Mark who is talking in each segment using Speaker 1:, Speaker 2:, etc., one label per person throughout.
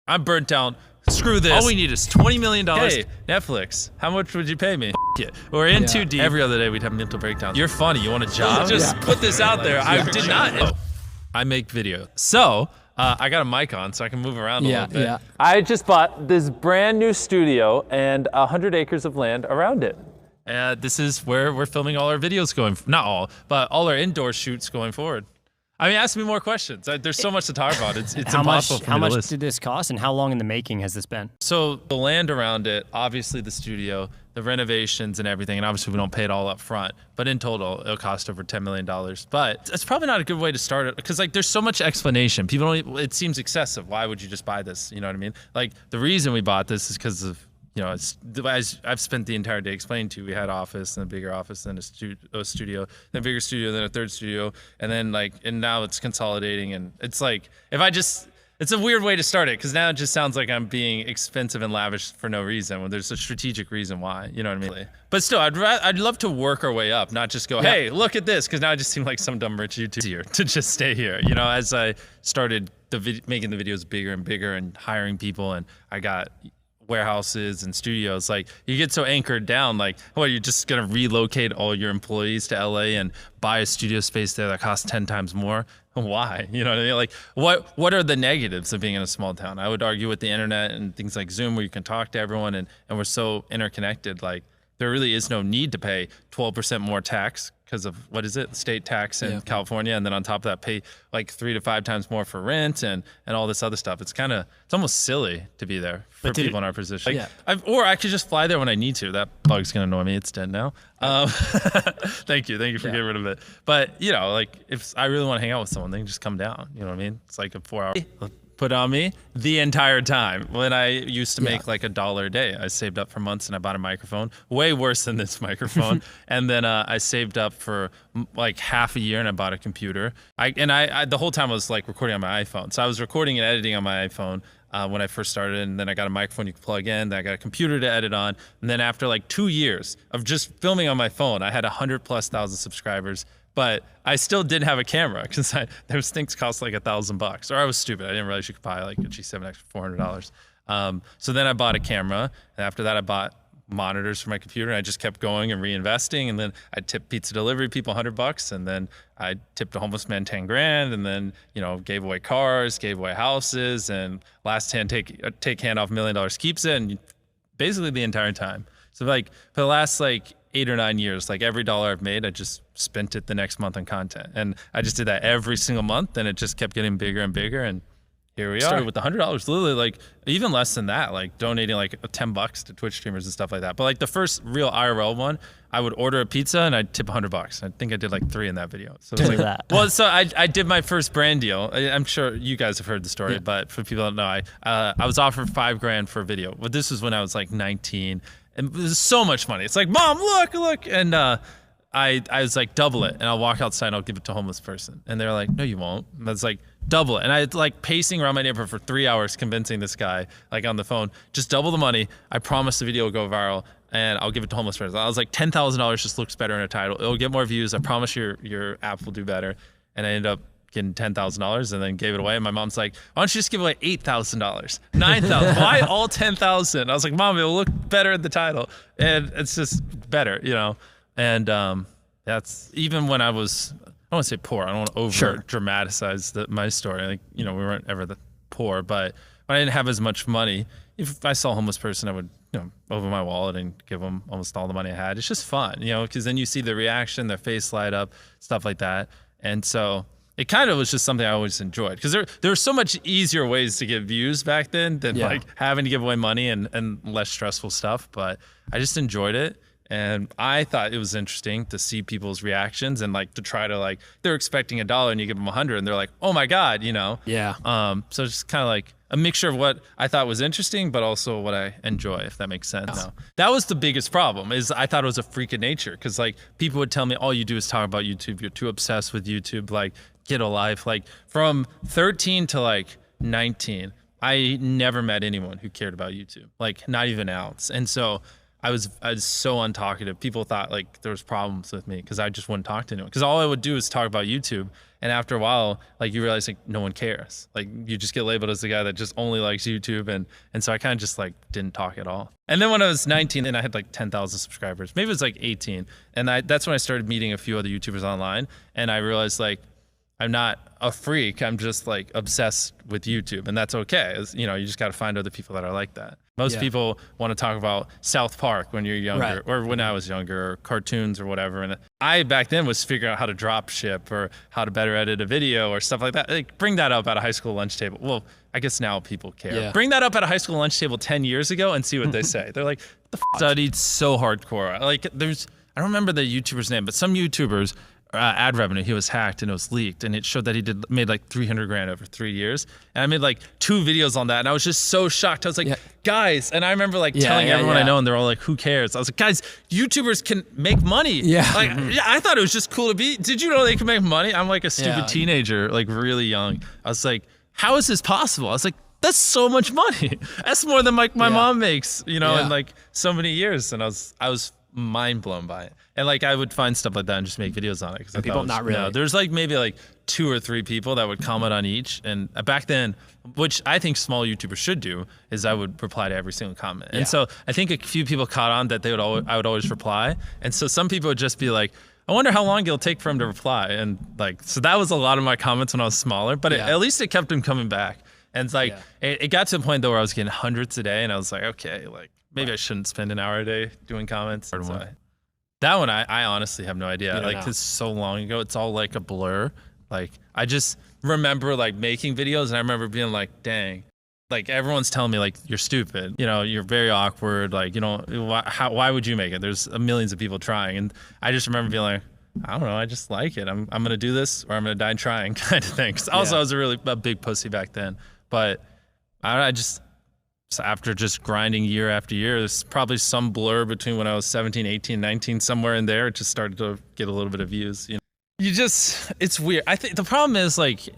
Speaker 1: I'm burnt down. Screw this.
Speaker 2: All we need is $20 million.
Speaker 1: Hey, Netflix, how much would you pay me? It. We're in too deep. Every other day we'd have mental breakdowns. You're funny. You want a job?
Speaker 2: Just put this out there. I did not.
Speaker 1: I make video. So I got a mic on so I can move around a little bit.
Speaker 3: Yeah.
Speaker 1: I just bought this brand new studio and 100 acres of land around it. This is where we're filming all our videos going. Not all, but all our indoor shoots going forward. I mean, ask me more questions. There's so much to talk about. It's impossible for me to list.
Speaker 3: How much did this cost, and how long in the making has this been?
Speaker 1: So the land around it, obviously the studio, the renovations and everything, and obviously we don't pay it all up front, but in total it'll cost over $10 million. But it's probably not a good way to start it because like there's so much explanation. People don't, it seems excessive. Why would you just buy this? You know what I mean? Like the reason we bought this is because of, you know, as I've spent the entire day explaining to you, we had office and a bigger office, then a studio, then a bigger studio, then a third studio, and then and now it's consolidating, and it's like it's a weird way to start it because now it just sounds like I'm being expensive and lavish for no reason when there's a strategic reason why, you know what I mean? But still, I'd love to work our way up, not just go, hey, look at this, because now I just seem like some dumb rich YouTuber to just stay here. You know, as I started making the videos bigger and bigger and hiring people, and I got warehouses and studios, like you get so anchored down, like, what, you're just gonna relocate all your employees to LA and buy a studio space there that costs 10 times more? Why? You know what I mean? Like, what are the negatives of being in a small town? I would argue with the internet and things like Zoom where you can talk to everyone and we're so interconnected, like there really is no need to pay 12% more tax because of, what is it, state tax in California, and then on top of that pay like 3 to 5 times more for rent and all this other stuff. It's almost silly to be there for people in our position. Like, or I could just fly there when I need to. That bug's gonna annoy me. It's dead now. Thank you for getting rid of it. But you know, like if I really want to hang out with someone, they can just come down. You know what I mean? It's like a 4 hour put on me the entire time. When I used to make like $1 a day, I saved up for months and I bought a microphone, way worse than this microphone. And then I saved up for like half a year and I bought a computer. I the whole time I was like recording on my iPhone. So I was recording and editing on my iPhone when I first started, and then I got a microphone you could plug in, then I got a computer to edit on. And then after like 2 years of just filming on my phone, I had 100,000+ subscribers. But I still didn't have a camera because those things cost like $1,000. Or I was stupid. I didn't realize you could buy like a G7X for $400. So then I bought a camera, and after that I bought monitors for my computer, and I just kept going and reinvesting. And then I tipped pizza delivery people $100, and then I tipped a homeless man 10 grand, and then, you know, gave away cars, gave away houses, and last hand take hand off $1 million keeps it, and basically the entire time. So like for the last like 8 or 9 years, like every dollar I've made, I just spent it the next month on content. And I just did that every single month, and it just kept getting bigger and bigger. And here we are. Started with $100, literally like even less than that, like donating like $10 to Twitch streamers and stuff like that. But like the first real IRL one, I would order a pizza and I'd tip $100. I think I did like 3 in that video. So it's like, well, so I did my first brand deal. I'm sure you guys have heard the story, but for people that don't know, I was offered $5 grand for a video. But this was when I was like 19. And it was so much money. It's like, Mom, look. And I was like, double it. And I'll walk outside and I'll give it to a homeless person. And they're like, no, you won't. And I was like, double it. And I was like pacing around my neighborhood for 3 hours, convincing this guy, like on the phone, just double the money. I promise the video will go viral and I'll give it to a homeless person. I was like, $10,000 just looks better in a title. It'll get more views. I promise your app will do better. And I ended up getting $10,000 and then gave it away. And my mom's like, why don't you just give away $8,000, $9,000? Why all $10,000? I was like, Mom, it'll look better in the title. And it's just better, you know? And that's even when I was, I don't want to say poor. I don't want to over dramatize my story. Like, you know, we weren't ever the poor, but when I didn't have as much money, if I saw a homeless person, I would, you know, open my wallet and give them almost all the money I had. It's just fun, you know, because then you see the reaction, their face light up, stuff like that. And so it kind of was just something I always enjoyed, because there were so much easier ways to get views back then than like having to give away money and less stressful stuff. But I just enjoyed it. And I thought it was interesting to see people's reactions and like to try to like, they're expecting $1 and you give them 100 and they're like, oh my God, you know?
Speaker 3: Yeah.
Speaker 1: So it's just kind of like a mixture of what I thought was interesting, but also what I enjoy, if that makes sense. No. That was the biggest problem, is I thought it was a freak of nature, because like people would tell me, all you do is talk about YouTube. You're too obsessed with YouTube. Like, get a life. Like from 13 to like 19, I never met anyone who cared about YouTube, like not even an ounce. And so I was so untalkative. People thought like there was problems with me because I just wouldn't talk to anyone. Because all I would do is talk about YouTube. And after a while, like you realize like no one cares. Like you just get labeled as the guy that just only likes YouTube. And so I kind of just like didn't talk at all. And then when I was 19 and I had like 10,000 subscribers, maybe it was like 18. And that's when I started meeting a few other YouTubers online. And I realized like, I'm not a freak. I'm just like obsessed with YouTube, and that's okay. You know, you just got to find other people that are like that. Most people want to talk about South Park when you're younger, or when I was younger, or cartoons or whatever. And I back then was figuring out how to drop ship or how to better edit a video or stuff like that. Like bring that up at a high school lunch table. Well, I guess now people care.
Speaker 3: Yeah.
Speaker 1: Bring that up at a high school lunch table 10 years ago and see what they say. They're like, the studied so hardcore. Like I don't remember the YouTuber's name, but some YouTubers. Ad revenue, he was hacked and it was leaked, and it showed that he made like 300 grand over 3 years, and I made like 2 videos on that, and I was just so shocked. I was like, guys, and I remember like telling everyone I know, and they're all like, who cares? I was like, guys, YouTubers can make money. Like I thought it was just cool to be. Did you know they can make money? I'm like a stupid teenager, like really young. I was like, how is this possible? I was like, that's so much money. That's more than like my mom makes, you know, in like so many years. And I was mind blown by it. And like I would find stuff like that and just make videos on it. Because
Speaker 3: people not really.
Speaker 1: No, there's like maybe like 2 or 3 people that would comment on each. And back then, which I think small YouTubers should do, is I would reply to every single comment. And so I think a few people caught on that I would always reply. And so some people would just be like, I wonder how long it'll take for him to reply. And like, so that was a lot of my comments when I was smaller, but at least it kept him coming back. And it's like, it got to the point though where I was getting hundreds a day, and I was like, okay, like maybe I shouldn't spend an hour a day doing comments. So that one, I honestly have no idea. Like, it's so long ago, it's all like a blur. Like, I just remember like making videos, and I remember being like, dang, like everyone's telling me like, you're stupid, you know, you're very awkward. Like, you know, why would you make it? There's millions of people trying. And I just remember being like, I don't know, I just like it. I'm going to do this or I'm going to die trying kind of thing. 'Cause also I was a big pussy back then. But I just, so after just grinding year after year, there's probably some blur between when I was 17, 18, 19, somewhere in there, it just started to get a little bit of views. You know, it's weird. I think the problem is like,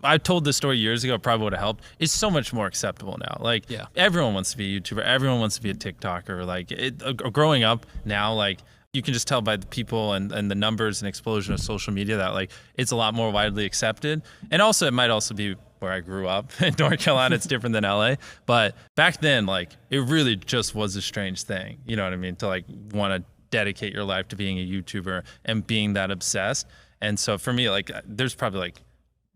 Speaker 1: I told this story years ago, it probably would have helped. It's so much more acceptable now. Like everyone wants to be a YouTuber. Everyone wants to be a TikToker. Like growing up now, like you can just tell by the people and the numbers and explosion of social media that like it's a lot more widely accepted. And also it might also be where I grew up in North Carolina. It's different than LA. But back then, like it really just was a strange thing. You know what I mean? To like want to dedicate your life to being a YouTuber and being that obsessed. And so for me, like there's probably like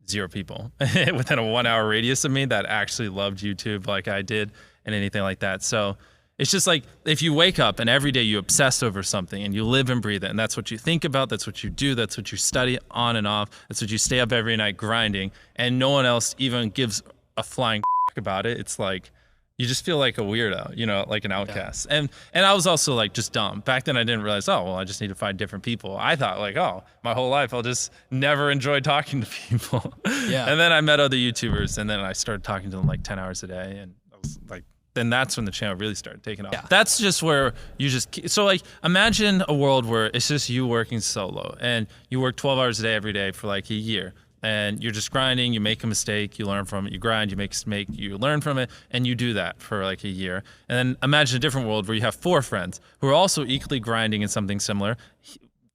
Speaker 1: 0 people within a 1-hour radius of me that actually loved YouTube like I did and anything like that. So it's just like if you wake up and every day you obsess over something and you live and breathe it, and that's what you think about, that's what you do, that's what you study on and off, that's what you stay up every night grinding, and no one else even gives a flying about it. It's like you just feel like a weirdo, you know, like an outcast. And I was also like just dumb. Back then I didn't realize, oh, well, I just need to find different people. I thought like, oh, my whole life I'll just never enjoy talking to people. And then I met other YouTubers, and then I started talking to them like 10 hours a day, and I was like, then that's when the channel really started taking off. That's just where you just, so like imagine a world where it's just you working solo and you work 12 hours a day every day for like a year, and you're just grinding, you make a mistake, you learn from it, you grind, you make a mistake, you learn from it, and you do that for like a year. And then imagine a different world where you have 4 friends who are also equally grinding in something similar.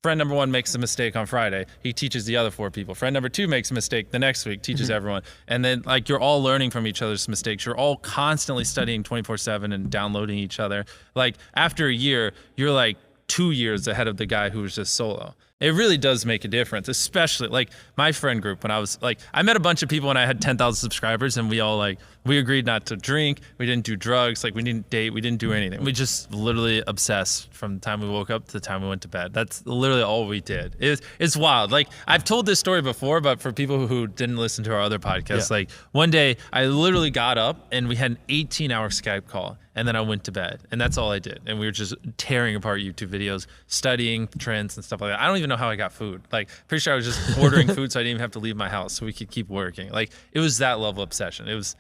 Speaker 1: Friend number 1 makes a mistake on Friday. He teaches the other 4 people. Friend number 2 makes a mistake the next week, teaches everyone. And then like you're all learning from each other's mistakes. You're all constantly studying 24/7 and downloading each other. Like after a year, you're like 2 years ahead of the guy who was just solo. It really does make a difference, especially like my friend group. When I was like, I met a bunch of people when I had 10,000 subscribers, and we all like, we agreed not to drink, we didn't do drugs, like we didn't date, we didn't do anything. We just literally obsessed from the time we woke up to the time we went to bed. That's literally all we did. It's wild. Like I've told this story before, but for people who didn't listen to our other podcasts, like one day I literally got up and we had an 18-hour Skype call, and then I went to bed, and that's all I did. And we were just tearing apart YouTube videos, studying trends and stuff like that. I don't even know how I got food. Like pretty sure I was just ordering food so I didn't even have to leave my house so we could keep working. Like it was that level of obsession. It was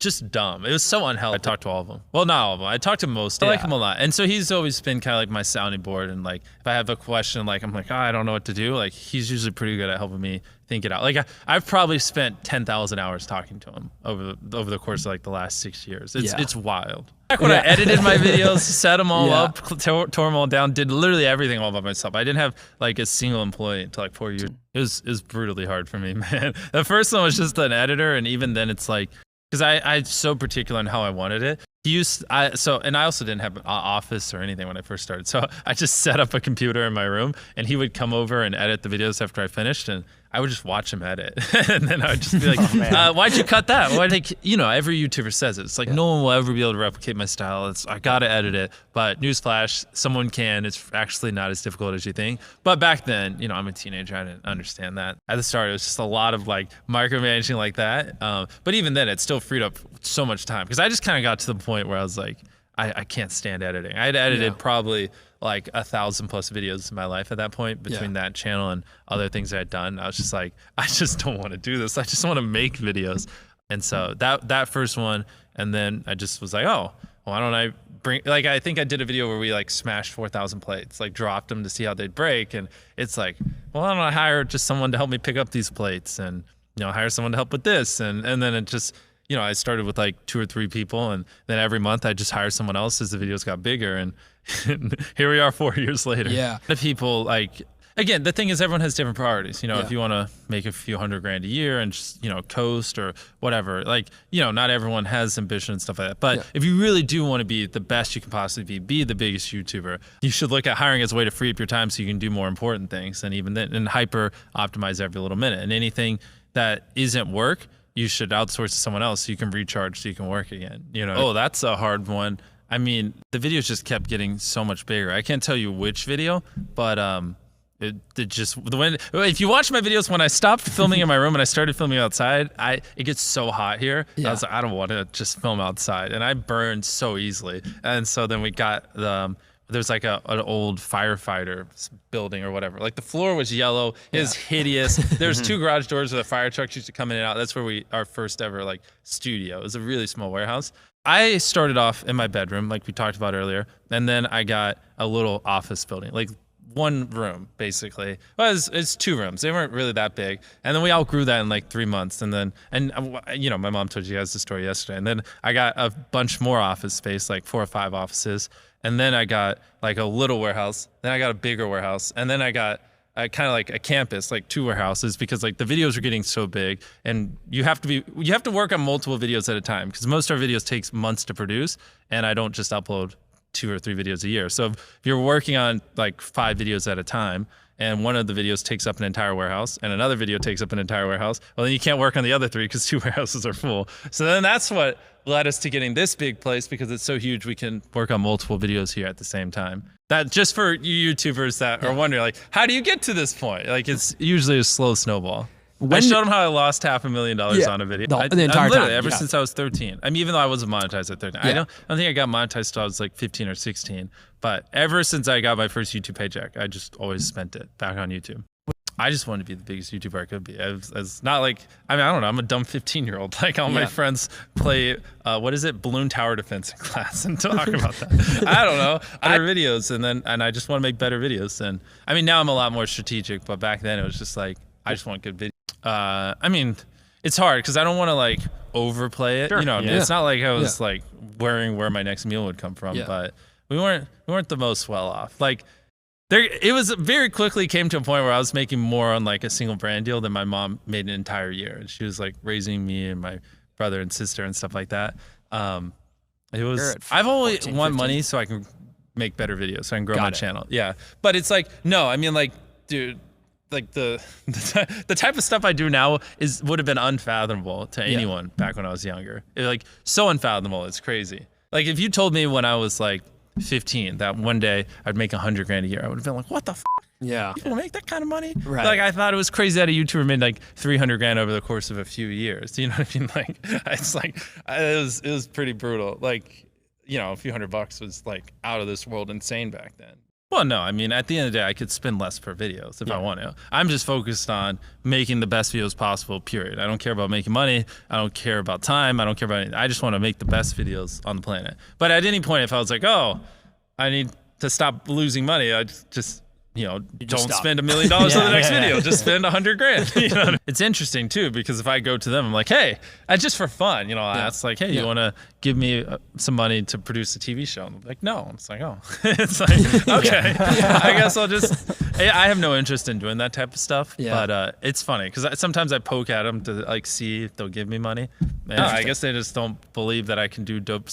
Speaker 1: just dumb. It was so unhealthy. I talked to all of them. Well, not all of them. I talked to most. I like him a lot. And so he's always been kind of like my sounding board. And like, if I have a question, like, I'm like, oh, I don't know what to do. Like, he's usually pretty good at helping me think it out. Like, I've probably spent 10,000 hours talking to him over the course of like the last 6 years. It's wild. Back when I edited my videos, set them all up, tore them all down, did literally everything all by myself. I didn't have like a single employee until like 4 years. It was brutally hard for me, man. The first one was just an editor, and even then it's like, because I'm so particular on how I wanted it. And I also didn't have an office or anything when I first started. So I just set up a computer in my room, and he would come over and edit the videos after I finished, and I would just watch him edit. And then I would just be like, why'd you cut that? Why? Like, you know, every YouTuber says it. It's like, no one will ever be able to replicate my style. I gotta edit it. But newsflash, someone can. It's actually not as difficult as you think. But back then, you know, I'm a teenager. I didn't understand that. At the start, it was just a lot of like micromanaging like that. But even then, it still freed up so much time, because I just kind of got to the point where I was like, I can't stand editing. I had edited probably like 1,000+ videos in my life at that point, between that channel and other things I had done. I was just like, I just don't want to do this. I just want to make videos. And so that first one, and then I just was like, oh, why don't I bring, like, I think I did a video where we like smashed 4,000 plates, like dropped them to see how they'd break. And it's like, well, why don't I hire just someone to help me pick up these plates, and, you know, hire someone to help with this. And then it just, you know, I started with like 2 or 3 people, and then every month I just hired someone else as the videos got bigger, and here we are 4 years later.
Speaker 4: Yeah.
Speaker 1: The people, like, again, the thing is everyone has different priorities. You know, if you want to make a few $100,000 a year and just, you know, coast or whatever, like, you know, not everyone has ambition and stuff like that. But if you really do want to be the best you can possibly be the biggest YouTuber, you should look at hiring as a way to free up your time so you can do more important things, and even then, and hyper optimize every little minute. And anything that isn't work, you should outsource to someone else so you can recharge, so you can work again. You know, oh, that's a hard one. I mean, the videos just kept getting so much bigger. I can't tell you which video, but it just, if you watch my videos, when I stopped filming in my room and I started filming outside, it gets so hot here. I was like, I don't want to just film outside, and I burn so easily. And so then we got there's like an old firefighter building or whatever. Like, the floor was yellow. It was hideous. There's 2 garage doors where the fire trucks used to come in and out. That's where our first ever like studio. It was a really small warehouse. I started off in my bedroom, like we talked about earlier, and then I got a little office building, like 1 room basically. Well, it's 2 rooms. They weren't really that big, and then we outgrew that in like 3 months. And you know, my mom told you guys the story yesterday. And then I got a bunch more office space, like 4 or 5 offices. And then I got like a little warehouse. Then I got a bigger warehouse. And then I got kind of like a campus, like 2 warehouses, because like the videos are getting so big, and you have to work on multiple videos at a time, because most of our videos takes months to produce, and I don't just upload 2 or 3 videos a year. So if you're working on like 5 videos at a time, and one of the videos takes up an entire warehouse, and another video takes up an entire warehouse, well, then you can't work on the other 3 because 2 warehouses are full. So then that's what led us to getting this big place, because it's so huge we can work on multiple videos here at the same time. That, just for you YouTubers that are wondering, like, how do you get to this point? Like, it's usually a slow snowball. I showed them how I lost $500,000 on a video.
Speaker 4: The entire time.
Speaker 1: Ever since I was 13. I mean, even though I wasn't monetized at 13. I don't think I got monetized till I was like 15 or 16. But ever since I got my first YouTube paycheck, I just always spent it back on YouTube. I just wanted to be the biggest YouTuber I could be. As not like, I mean, I don't know, I'm a dumb 15-year-old. Like, all my friends play, balloon tower defense in class and talk about that. I don't know, other videos, and I just want to make better videos. And I mean, now I'm a lot more strategic, but back then it was just like, I just want good videos. I mean, it's hard because I don't want to like overplay it. Sure. You know, I mean, it's not like I was like worrying where my next meal would come from, but we weren't the most well off. Like, it was very quickly came to a point where I was making more on like a single brand deal than my mom made an entire year. And she was like raising me and my brother and sister and stuff like that. It was, I've always want money so I can make better videos, so I can grow my channel. Yeah. But it's like, no, I mean, like, dude, like the type of stuff I do now would have been unfathomable to anyone back when I was younger. Like, so unfathomable, it's crazy. Like, if you told me when I was like 15 that one day I'd make $100,000 a year, I would have been like, what the f?
Speaker 3: Yeah.
Speaker 1: People make that kind of money?
Speaker 3: Right.
Speaker 1: Like, I thought it was crazy that a YouTuber made like $300,000 over the course of a few years. You know what I mean? Like, it's like, it was pretty brutal. Like, you know, a few $100 was like out of this world insane back then. Well, no, I mean, at the end of the day, I could spend less per videos if I want to. I'm just focused on making the best videos possible, period. I don't care about making money. I don't care about time. I don't care about anything. I just want to make the best videos on the planet. But at any point, if I was like, oh, I need to stop losing money, I just don't spend $1 million on the next video. Just spend $100,000. You know? It's interesting too, because if I go to them, I'm like, hey, just for fun, it's like, hey, you want to give me some money to produce a TV show? And I'm like, no. It's like, oh, it's like, okay, I guess I'll just. I have no interest in doing that type of stuff, but it's funny because sometimes I poke at them to like see if they'll give me money. And I guess they just don't believe that I can do dope